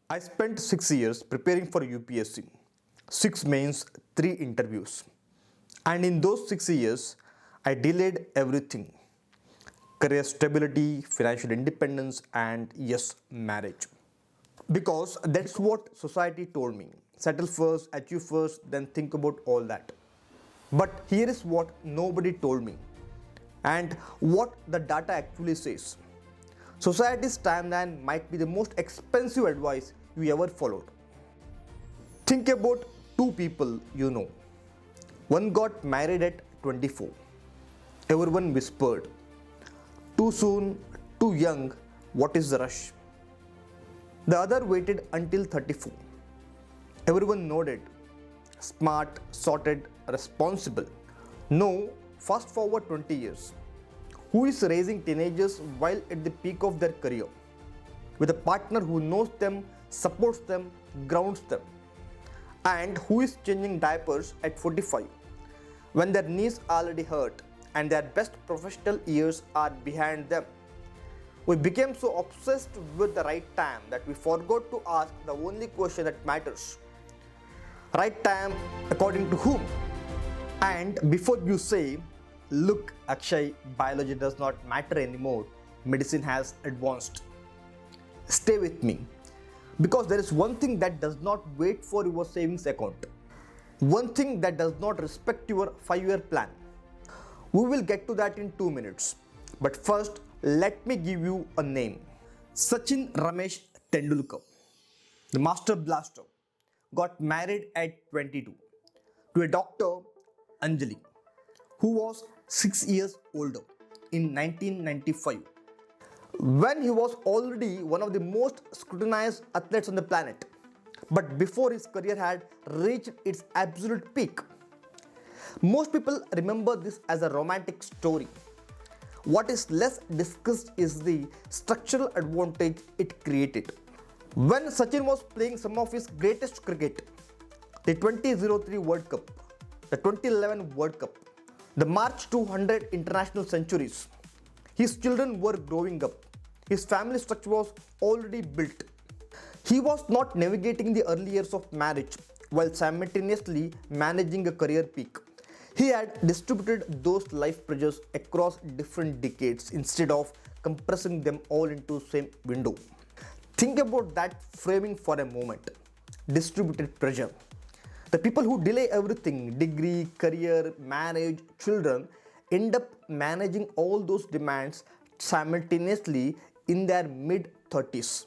I spent 6 years preparing for UPSC, 6 mains, 3 interviews. And in those 6 years, I delayed everything: career stability, financial independence, and yes, marriage. Because that's what society told me: settle first, achieve first, then think about all that. But here is what nobody told me, and what the data actually says. Society's timeline might be the most expensive advice you ever followed. Think about two people you know. One got married at 24. Everyone whispered, too soon, too young, what is the rush? The other waited until 34. Everyone nodded, smart, sorted, responsible. No, fast forward 20 years. Who is raising teenagers while at the peak of their career? With a partner who knows them, supports them, grounds them. And who is changing diapers at 45 when their knees already hurt and their best professional years are behind them. We became so obsessed with the right time that we forgot to ask the only question that matters. Right time according to whom? And before you say, look, Akshay, biology does not matter anymore, medicine has advanced. Stay with me, because there is one thing that does not wait for your savings account. One thing that does not respect your 5-year plan. We will get to that in 2 minutes. But first, let me give you a name. Sachin Ramesh Tendulkar, the master blaster, got married at 22 to a doctor, Anjali, who was 6 years older in 1995, when he was already one of the most scrutinized athletes on the planet, but before his career had reached its absolute peak. Most people remember this as a romantic story. What is less discussed is the structural advantage it created. When Sachin was playing some of his greatest cricket, the 2003 World Cup, the 2011 World Cup, the March 200 international centuries, his children were growing up. His family structure was already built. He was not navigating the early years of marriage while simultaneously managing a career peak. He had distributed those life pressures across different decades instead of compressing them all into the same window. Think about that framing for a moment. Distributed pressure. The people who delay everything, degree, career, marriage, children, end up managing all those demands simultaneously in their mid 30s.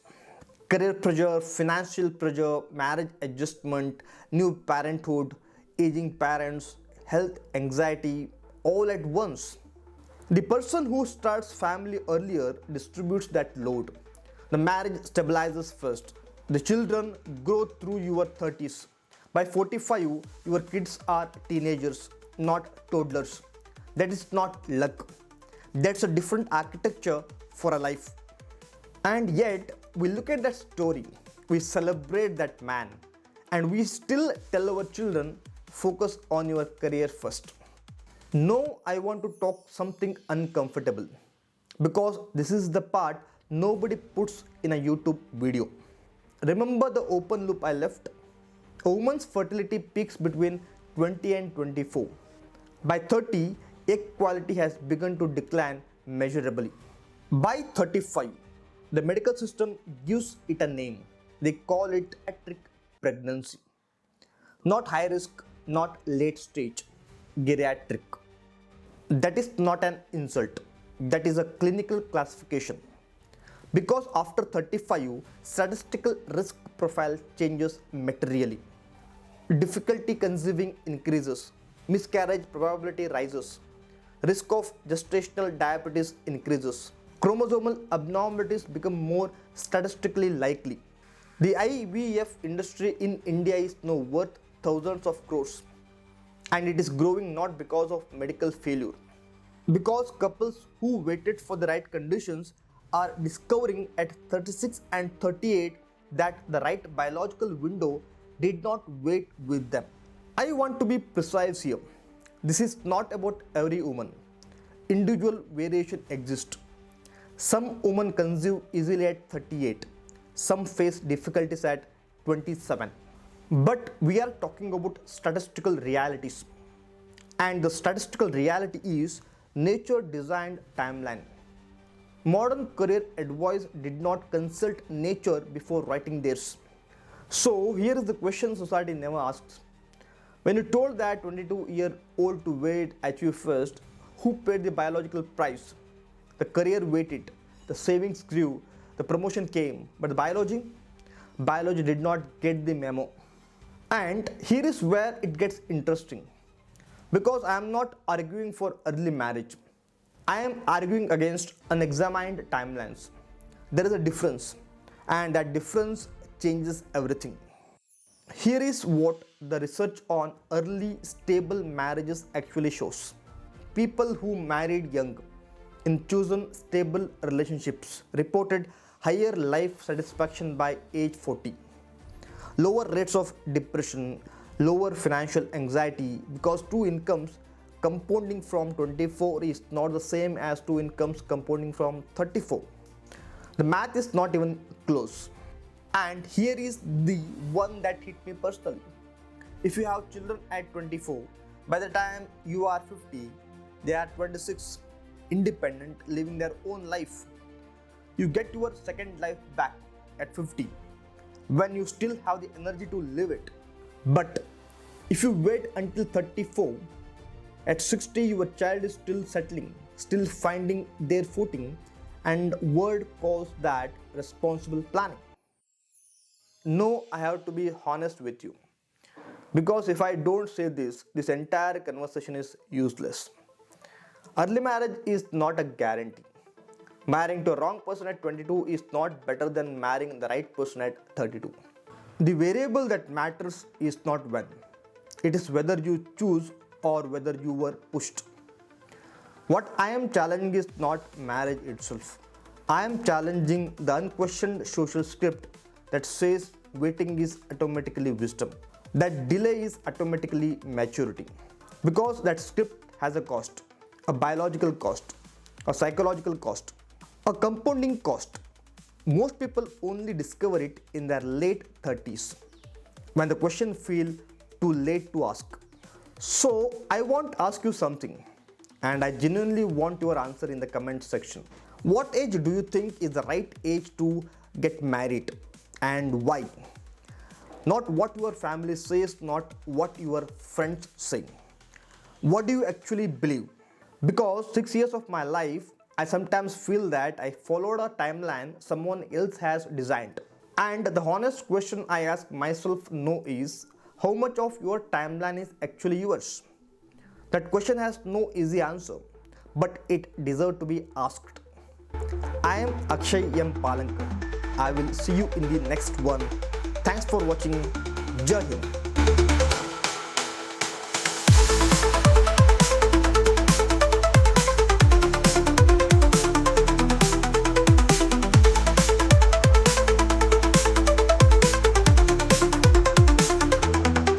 Career pressure, financial pressure, marriage adjustment, new parenthood, aging parents, health anxiety, all at once. The person who starts family earlier distributes that load. The marriage stabilizes first. The children grow through your 30s. By 45, your kids are teenagers, not toddlers. That is not luck. That's a different architecture for a life. And yet, we look at that story, we celebrate that man, and we still tell our children, focus on your career first. No, I want to talk something uncomfortable, because this is the part nobody puts in a YouTube video. Remember the open loop I left? A woman's fertility peaks between 20 and 24. By 30, egg quality has begun to decline measurably. By 35, the medical system gives it a name. They call it pediatric pregnancy. Not high risk, not late stage, geriatric. That is not an insult. That is a clinical classification. Because after 35, statistical risk profile changes materially. Difficulty conceiving increases, miscarriage probability rises, risk of gestational diabetes increases, chromosomal abnormalities become more statistically likely. The IVF industry in India is now worth thousands of crores, and it is growing not because of medical failure, because couples who waited for the right conditions are discovering at 36 and 38 that the right biological window did not wait with them. I want to be precise here. This is not about every woman. Individual variation exists. Some women conceive easily at 38. Some face difficulties at 27. But we are talking about statistical realities. And the statistical reality is nature designed timeline. Modern career advice did not consult nature before writing theirs. So here is the question society never asks. When you told that 22-year-old to wait, achieve first, who paid the biological price? The career waited, the savings grew, the promotion came, but the biology did not get the memo. And here is where it gets interesting. Because I am not arguing for early marriage. I am arguing against unexamined timelines. There is a difference, and that difference changes everything. Here is what the research on early stable marriages actually shows. People who married young in chosen stable relationships reported higher life satisfaction by age 40, lower rates of depression, lower financial anxiety, because two incomes compounding from 24 is not the same as two incomes compounding from 34. The math is not even close. And here is the one that hit me personally. If you have children at 24, by the time you are 50, they are 26, independent, living their own life. You get your second life back at 50, when you still have the energy to live it. But if you wait until 34, at 60 your child is still settling, still finding their footing, and word calls that responsible planning. No, I have to be honest with you. Because if I don't say this entire conversation is useless. Early marriage is not a guarantee. Marrying to a wrong person at 22 is not better than marrying the right person at 32. The variable that matters is not when. It is whether you choose or whether you were pushed. What I am challenging is not marriage itself. I am challenging the unquestioned social script that says waiting is automatically wisdom, that delay is automatically maturity. Because that script has a cost, a biological cost, a psychological cost, a compounding cost. Most people only discover it in their late 30s, when the question feels too late to ask. So I want to ask you something, and I genuinely want your answer in the comment section. What age do you think is the right age to get married, and why? Not what your family says, not what your friends say. What do you actually believe? Because 6 years of my life, I sometimes feel that I followed a timeline someone else has designed. And the honest question I ask myself now is, how much of your timeline is actually yours? That question has no easy answer, but it deserves to be asked. I am Akshay M. Palankar. I will see you in the next one. Thanks for watching. Jai Hind.